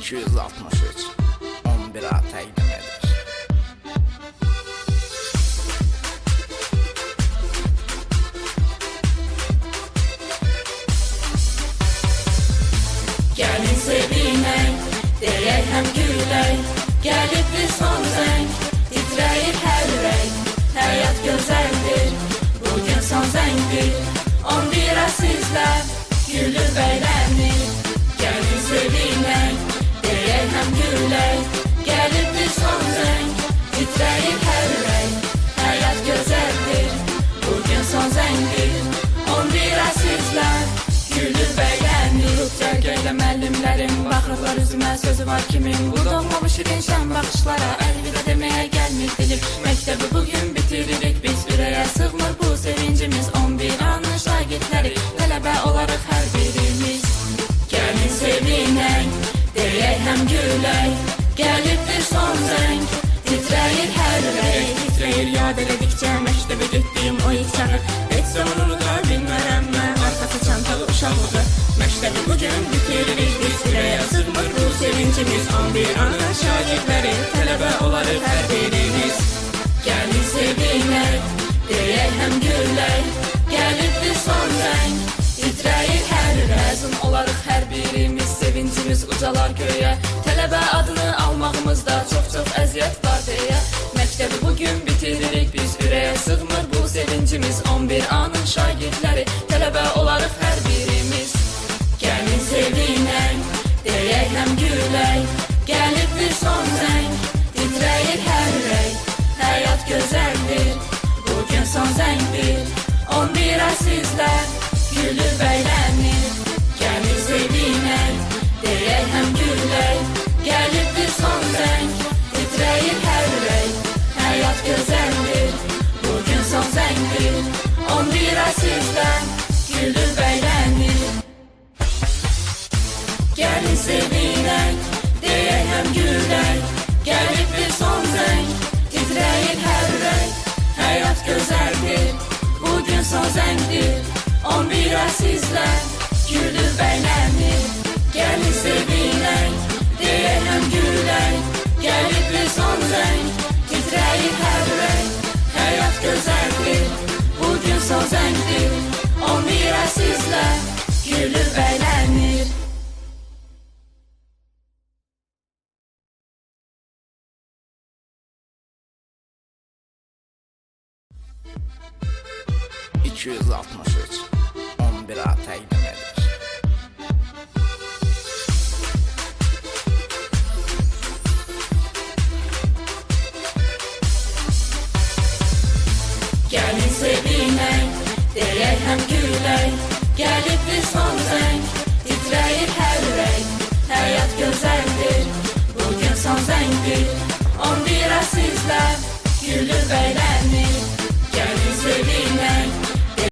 263 11'a təqdim edir. Gəlin sevinək, deyək həm gülək, gəlib bir son zəng, titrəyir hər ürək. Həyat gözəldir, bugün son zəngdir, 11'a sizlər gülüb əylənir. Gəlin sevinək, deyək həm gülək, gəlib bir son zəng, titrəyir hər ürək. Həyat gözəldir, bugün son zəngdir, 11'a sizlər gülüb əylənir. Cərgəylə müəllimlərim baxırlar üzümə, sözü var kimin bu doğmamış şirin şən baxışlara. Əlvida deməyə gəlmir dilim, məktəbi bugün bitiririk biz, ürəyə sığmır bu sevincimiz. 11'anın şagirdləri, tələbə olarıq hər birimiz. Gəlin sevinək, deyək həm gülək, gəlib bir son zəng, titrəyir hər ürək. Titrəyir yad elədikcə məktəbə getdiyim o ilk çağı, heç zaman unuda bilmərəm mən arxası çantalı uşaqlığı. Məktəbi bugün bitiririk biz, ürəyə sığmır bu sevincimiz. 11'anın şagirdləri, tələbə olarıq hər birimiz. Gəlin sevinək, deyək həm gülək, gəlib bir son zəng, titrəyir hər ürək. Məzun olarıq hər birimiz, sevincimiz ucalar göyə, tələbə adını almağımızda çox əziyyət var deyə. Məktəbi bugün bitiririk biz, ürəyə sığmır bu sevincimiz. 11'anın şagirdləri, tələbə olarıq hər birimiz. Gəlin sevinək, deyək həm gülək, gəlib bir son zəng, titrəyir hər ürək. Həyat gözəldir, bugün son zəngdir, 11'a sizlər gülüb əylənir. Gəlin sevinək, deyək həm gülək, gəlib bir son zəng, titrəyir hər ürək. Həyat gözəldir, bugün son zəngdir, 11'a sizlər gülüb əylənir. Gəlin sevinək, deyək həm gülək, gəlib bir son zəng, titrəyir hər ürək. Həyat gözəldir, bugün son zəngdir, 11'a sizlər gülüb əylənir. Gəlin sevinək, deyək həm gülək, gəlib bir son zəng, titrəyir hər ürək. Həyat gözəldir, bugün son zəngdir, 11'a sizlər gülüb əylənir. İki 11'a təqdim edir. Gəlin sevinək, deyək həm gülək,